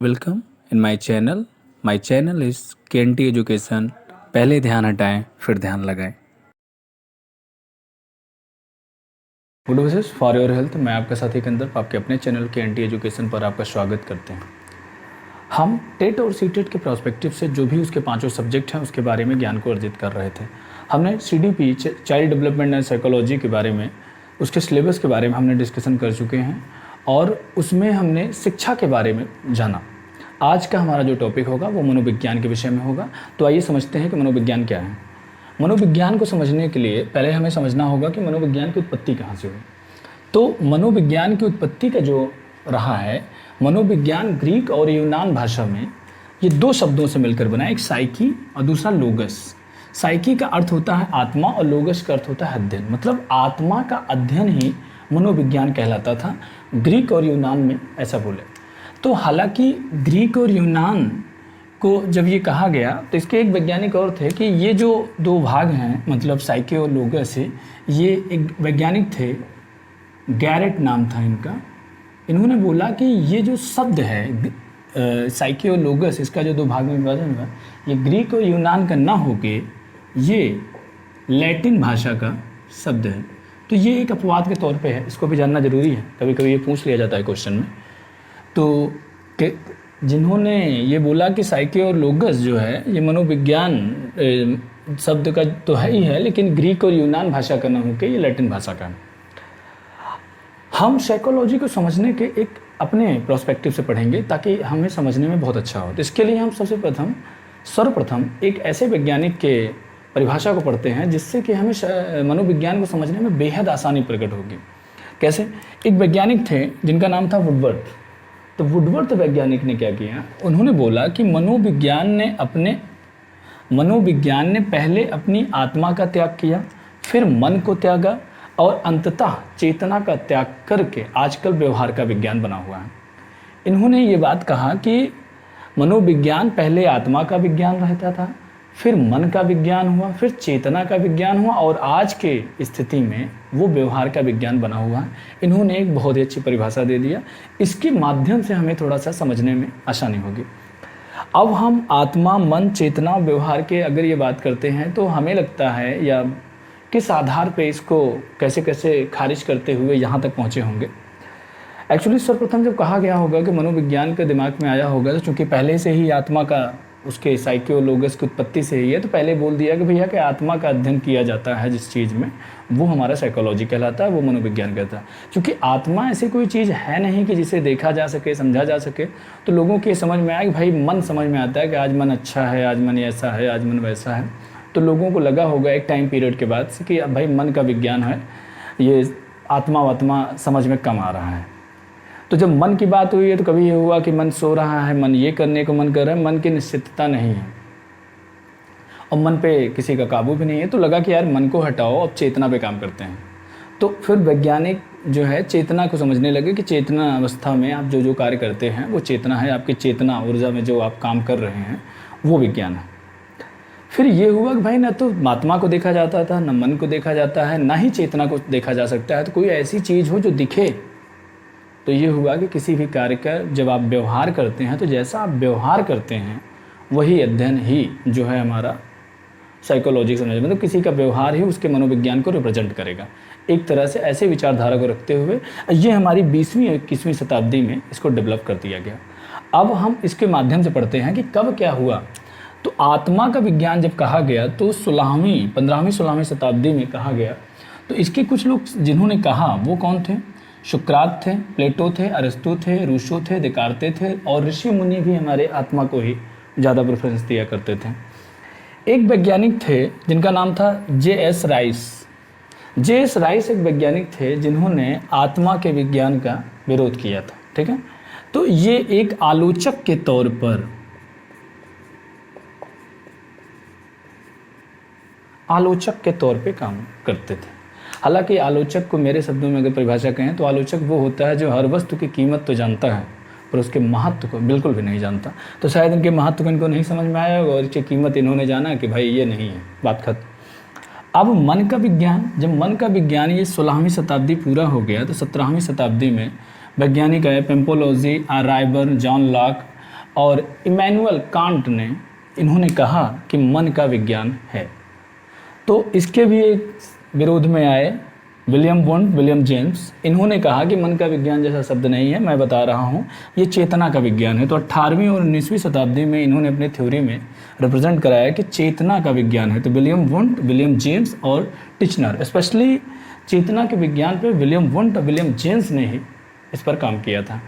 Welcome in my channel. My channel is KNT education. पहले ध्यान हटाएं फिर ध्यान लगाएं। Good wishes for your health. मैं आपका साथी कंदर्प आपके अपने चैनल केएनटी एजुकेशन पर आपका स्वागत करते हैं। हम टेट और सीटेट के प्रोस्पेक्टिव से जो भी उसके पांचों सब्जेक्ट हैं उसके बारे में ज्ञान को अर्जित कर रहे थे। हमने CDP child development and psychology के बारे में, उसके सिलेबस के बारे में हमने डिस्कशन कर चुके हैं और उसमें हमने शिक्षा के बारे में जाना। आज का हमारा जो टॉपिक होगा वो मनोविज्ञान के विषय में होगा। तो आइए समझते हैं कि मनोविज्ञान क्या है। मनोविज्ञान को समझने के लिए पहले हमें समझना होगा कि मनोविज्ञान की उत्पत्ति कहाँ से हुई। तो मनोविज्ञान की उत्पत्ति का जो रहा है, मनोविज्ञान ग्रीक और यूनान भाषा में ये दो शब्दों से मिलकर बना, एक साइकी और दूसरा लोगस। साइकी का अर्थ होता है आत्मा और लोगस का अर्थ होता है अध्ययन, मतलब आत्मा का अध्ययन ही मनोविज्ञान कहलाता था। ग्रीक और यूनान में ऐसा बोले। तो हालांकि ग्रीक और यूनान को जब ये कहा गया तो इसके एक वैज्ञानिक और थे कि ये जो दो भाग हैं, मतलब साइके और लोगस है, ये एक वैज्ञानिक थे, गैरेट नाम था इनका। इन्होंने बोला कि ये जो शब्द है साइके और लोगस, इसका जो दो भाग में विभाजन हुआ, ये ग्रीक और यूनान का ना होके ये लैटिन भाषा का शब्द है। तो ये एक अपवाद के तौर पे है, इसको भी जानना जरूरी है, कभी कभी ये पूछ लिया जाता है क्वेश्चन में। तो जिन्होंने ये बोला कि साइके और लोगस जो है ये मनोविज्ञान शब्द का तो है ही है, लेकिन ग्रीक और यूनान भाषा का ना होकर ये लैटिन भाषा का है। हम साइकोलॉजी को समझने के एक अपने प्रोस्पेक्टिव से पढ़ेंगे ताकि हमें समझने में बहुत अच्छा हो। तो इसके लिए हम सर्वप्रथम एक ऐसे वैज्ञानिक के परिभाषा को पढ़ते हैं जिससे कि हमें मनोविज्ञान को समझने में बेहद आसानी प्रकट होगी। कैसे? एक वैज्ञानिक थे जिनका नाम था वुडवर्थ। तो वुडवर्थ वैज्ञानिक ने क्या किया, उन्होंने बोला कि मनोविज्ञान ने पहले अपनी आत्मा का त्याग किया, फिर मन को त्यागा और अंततः चेतना का त्याग करके आजकल व्यवहार का विज्ञान बना हुआ है। इन्होंने ये बात कहा कि मनोविज्ञान पहले आत्मा का विज्ञान रहता था, फिर मन का विज्ञान हुआ, फिर चेतना का विज्ञान हुआ और आज के स्थिति में वो व्यवहार का विज्ञान बना हुआ है। इन्होंने एक बहुत ही अच्छी परिभाषा दे दिया। इसके माध्यम से हमें थोड़ा सा समझने में आसानी होगी। अब हम आत्मा, मन, चेतना, व्यवहार के अगर ये बात करते हैं तो हमें लगता है या किस आधार पे इसको कैसे कैसे खारिज करते हुए यहाँ तक पहुँचे होंगे। एक्चुअली सर्वप्रथम जब कहा गया होगा कि मनोविज्ञान के दिमाग में आया होगा तो चूँकि पहले से ही आत्मा का उसके साइके और लोगस की उत्पत्ति से ही है, तो पहले बोल दिया कि भैया कि आत्मा का अध्ययन किया जाता है जिस चीज़ में, वो हमारा साइकोलॉजी कहलाता है, वो मनोविज्ञान कहता है। क्योंकि आत्मा ऐसी कोई चीज़ है नहीं कि जिसे देखा जा सके, समझा जा सके। तो लोगों के समझ में आया कि भाई मन समझ में आता है कि आज मन अच्छा है, आज मन ऐसा है, आज मन वैसा है। तो लोगों को लगा होगा एक टाइम पीरियड के बाद से कि अब भाई मन का विज्ञान है, ये आत्मा समझ में कम आ रहा है। तो जब मन की बात हुई है तो कभी ये हुआ कि मन सो रहा है, मन ये करने को मन कर रहा है, मन की निश्चितता नहीं है और मन पे किसी का काबू भी नहीं है। तो लगा कि यार मन को हटाओ, अब चेतना पे काम करते हैं। तो फिर वैज्ञानिक जो है चेतना को समझने लगे कि चेतना अवस्था में आप जो जो कार्य करते हैं वो चेतना है, आपकी चेतना ऊर्जा में जो आप काम कर रहे हैं वो विज्ञान है। फिर ये हुआ कि भाई ना तो आत्मा को देखा जाता था, ना मन को देखा जाता है, ना ही चेतना को देखा जा सकता है। तो कोई ऐसी चीज़ हो जो दिखे। तो ये हुआ कि किसी भी कार्य का जब आप व्यवहार करते हैं तो जैसा आप व्यवहार करते हैं वही अध्ययन ही जो है हमारा साइकोलॉजी समझ, मतलब किसी का व्यवहार ही उसके मनोविज्ञान को रिप्रेजेंट करेगा। एक तरह से ऐसे विचारधारा को रखते हुए ये हमारी 20वीं और 21वीं शताब्दी में इसको डेवलप कर दिया गया। अब हम इसके माध्यम से पढ़ते हैं कि कब क्या हुआ। तो आत्मा का विज्ञान जब कहा गया तो 15वीं-16वीं शताब्दी में कहा गया। तो इसके कुछ लोग जिन्होंने कहा वो कौन थे? सुकरात थे, प्लेटो थे, अरिस्टो थे, रूसो थे, देकार्ते थे और ऋषि मुनि भी हमारे आत्मा को ही ज़्यादा प्रेफरेंस दिया करते थे। एक वैज्ञानिक थे जिनका नाम था J.S. राइस। J.S. राइस एक वैज्ञानिक थे जिन्होंने आत्मा के विज्ञान का विरोध किया था। ठीक है, तो ये एक आलोचक के तौर पे काम करते थे। हालांकि आलोचक को मेरे शब्दों में अगर परिभाषा कहें तो आलोचक वो होता है जो हर वस्तु की कीमत तो जानता है पर उसके महत्व को बिल्कुल भी नहीं जानता। तो शायद इनके महत्व को इनको नहीं समझ में आया होगा और इसकी कीमत इन्होंने जाना कि भाई ये नहीं है, बात खत्म। अब मन का विज्ञान, जब मन का विज्ञान ये 16वीं शताब्दी पूरा हो गया तो 17वीं शताब्दी में वैज्ञानिक आए, पेम्पोलोजी, रायबर्न, जॉन लॉक और इमैनुअल कांट ने इन्होंने कहा कि मन का विज्ञान है। तो इसके भी एक विरोध में आए विलियम वुंड, विलियम जेम्स। इन्होंने कहा कि मन का विज्ञान जैसा शब्द नहीं है, मैं बता रहा हूँ, ये चेतना का विज्ञान है। तो 18वीं और 19वीं शताब्दी में इन्होंने अपने थ्योरी में रिप्रेजेंट कराया कि चेतना का विज्ञान है। तो विलियम वुंड, विलियम जेम्स और टिचनर, स्पेशली चेतना के विज्ञान पर विलियम वुंड और विलियम जेम्स ने ही इस पर काम किया था।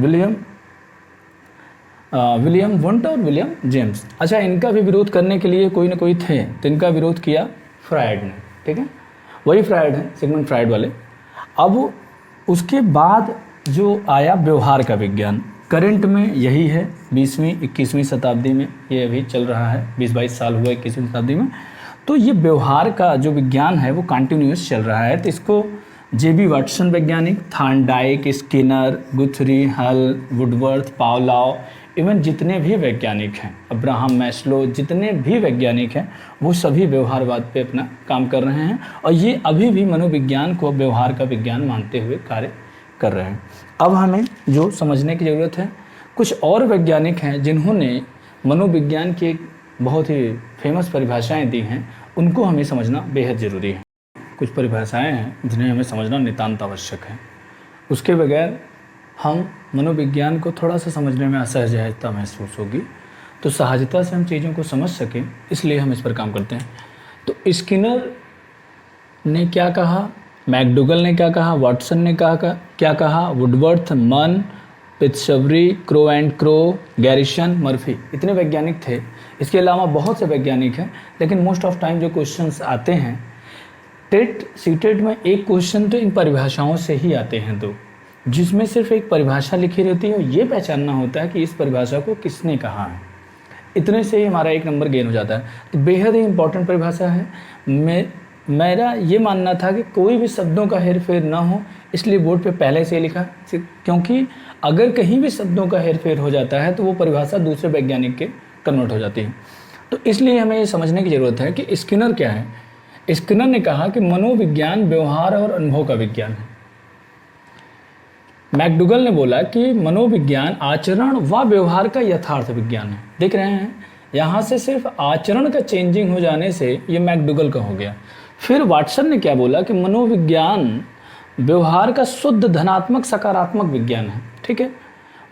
विलियम वुंड और विलियम जेम्स। अच्छा, इनका भी विरोध करने के लिए कोई ना कोई थे, तो इनका विरोध किया फ्रायड ने, ठीक है, वही फ्रायड है, सिगमंड फ्रायड वाले। अब उसके बाद जो आया व्यवहार का विज्ञान, करंट में यही है 20वीं 21वीं शताब्दी में, ये अभी चल रहा है, 20-22 साल हुआ 21वीं शताब्दी में। तो ये व्यवहार का जो विज्ञान है वो कंटिन्यूस चल रहा है। तो इसको जेबी वाटसन वैज्ञानिक, थार्नडाइक, स्किनर, गुथरी, हल, वुडवर्थ, पावलॉव, इवन जितने भी वैज्ञानिक हैं, अब्राहम मैस्लो, जितने भी वैज्ञानिक हैं, वो सभी व्यवहारवाद पे अपना काम कर रहे हैं और ये अभी भी मनोविज्ञान को व्यवहार का विज्ञान मानते हुए कार्य कर रहे हैं। अब हमें जो समझने की ज़रूरत है, कुछ और वैज्ञानिक हैं जिन्होंने मनोविज्ञान की एक बहुत ही फेमस परिभाषाएं दी हैं, उनको हमें समझना बेहद ज़रूरी है। कुछ परिभाषाएं हैं जिन्हें हमें समझना नितांत आवश्यक है। उसके बगैर हम मनोविज्ञान को थोड़ा सा समझने में असहजता महसूस होगी। तो सहजता से हम चीज़ों को समझ सकें, इसलिए हम इस पर काम करते हैं। तो स्किनर ने क्या कहा, मैकडूगल ने क्या कहा, वाटसन ने क्या कहा, Woodworth, Munn, Pillsbury, Crow and Crow, Garrison, Murphy, इतने वैज्ञानिक थे। इसके अलावा बहुत से वैज्ञानिक हैं, लेकिन मोस्ट ऑफ टाइम जो क्वेश्चंस आते हैं टेट सीटेट में, एक क्वेश्चन तो इन परिभाषाओं से ही आते हैं दो, जिसमें सिर्फ एक परिभाषा लिखी रहती है और ये पहचानना होता है कि इस परिभाषा को किसने कहा है। इतने से ही हमारा एक नंबर गेन हो जाता है। तो बेहद ही इंपॉर्टेंट परिभाषा है। मेरा ये मानना था कि कोई भी शब्दों का हेर फेर ना हो, इसलिए बोर्ड पे पहले से लिखा, क्योंकि अगर कहीं भी शब्दों का हेर फेर हो जाता है तो वो परिभाषा दूसरे वैज्ञानिक के कन्वर्ट हो जाती है। तो इसलिए हमें ये समझने की ज़रूरत है कि स्किनर क्या है। स्किनर ने कहा कि मनोविज्ञान व्यवहार और अनुभव का विज्ञान है। मैकडूगल ने बोला कि मनोविज्ञान आचरण व व्यवहार का यथार्थ विज्ञान है। देख रहे हैं, यहाँ से सिर्फ आचरण का चेंजिंग हो जाने से ये मैकडूगल का हो गया। फिर वाटसन ने क्या बोला कि मनोविज्ञान व्यवहार का शुद्ध धनात्मक सकारात्मक विज्ञान है, ठीक है।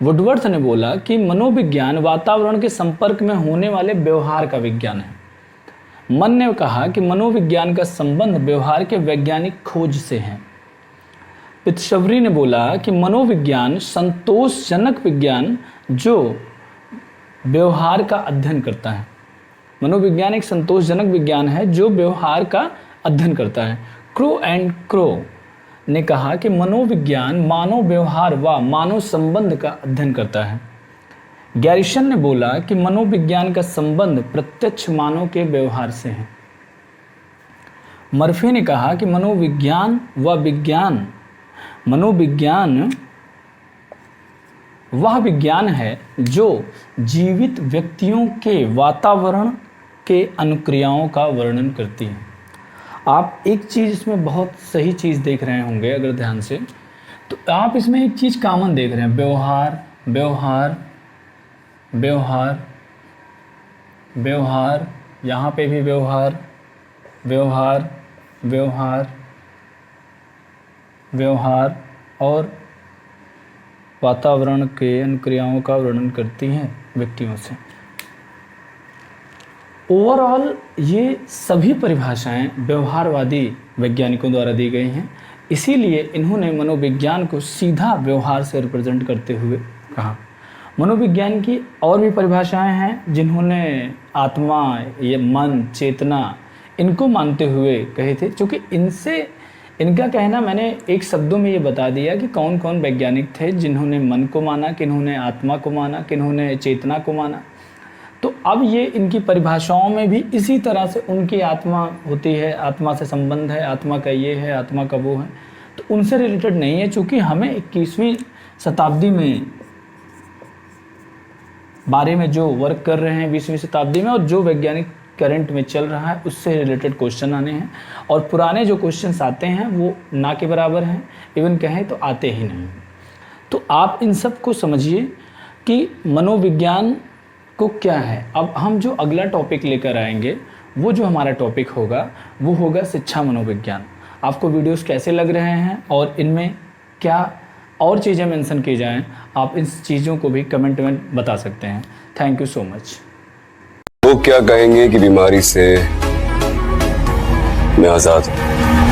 वुडवर्थ ने बोला कि मनोविज्ञान वातावरण के संपर्क में होने वाले व्यवहार का विज्ञान है। मन ने कहा कि मनोविज्ञान का संबंध व्यवहार के वैज्ञानिक खोज से है। पित्सबरी ने बोला कि मनोविज्ञान संतोषजनक विज्ञान जो व्यवहार का अध्ययन करता है। मनोविज्ञान एक संतोषजनक विज्ञान है जो व्यवहार का अध्ययन करता है। क्रो एंड क्रो ने कहा कि मनोविज्ञान मानव व्यवहार व मानव संबंध का अध्ययन करता है। गैरिसन ने बोला कि मनोविज्ञान का संबंध प्रत्यक्ष मानव के व्यवहार से है। मर्फी ने कहा कि मनोविज्ञान वह विज्ञान है जो जीवित व्यक्तियों के वातावरण के अनुक्रियाओं का वर्णन करती है। आप एक चीज़ इसमें बहुत सही चीज़ देख रहे होंगे अगर ध्यान से, तो आप इसमें एक चीज़ कॉमन देख रहे हैं, व्यवहार व्यवहार व्यवहार व्यवहार, यहाँ पे भी व्यवहार व्यवहार व्यवहार व्यवहार और वातावरण के अनुक्रियाओं का वर्णन करती हैं व्यक्तियों से। ओवरऑल ये सभी परिभाषाएं व्यवहारवादी वैज्ञानिकों द्वारा दी गई हैं, इसीलिए इन्होंने मनोविज्ञान को सीधा व्यवहार से रिप्रेजेंट करते हुए कहा। मनोविज्ञान की और भी परिभाषाएं हैं जिन्होंने आत्मा, ये मन, चेतना, इनको मानते हुए कहे थे, क्योंकि इनका कहना मैंने एक शब्दों में ये बता दिया कि कौन कौन वैज्ञानिक थे जिन्होंने मन को माना, किन्होंने आत्मा को माना, किन्होंने चेतना को माना। तो अब ये इनकी परिभाषाओं में भी इसी तरह से उनकी आत्मा होती है, आत्मा से संबंध है, आत्मा का ये है, आत्मा का वो है, तो उनसे रिलेटेड नहीं है। चूँकि हमें 21वीं शताब्दी में बारे में जो वर्क कर रहे हैं 20वीं शताब्दी में, और जो वैज्ञानिक करंट में चल रहा है उससे रिलेटेड क्वेश्चन आने हैं, और पुराने जो क्वेश्चंस आते हैं वो ना के बराबर हैं, इवन कहें तो आते ही नहीं। तो आप इन सब को समझिए कि मनोविज्ञान को क्या है। अब हम जो अगला टॉपिक लेकर आएंगे, वो जो हमारा टॉपिक होगा वो होगा शिक्षा मनोविज्ञान। आपको वीडियोस कैसे लग रहे हैं और इनमें क्या और चीज़ें मेंशन की जाएं, आप इन चीज़ों को भी कमेंट में बता सकते हैं। Thank you so much. वो क्या कहेंगे कि बीमारी से मैं आज़ाद हूँ।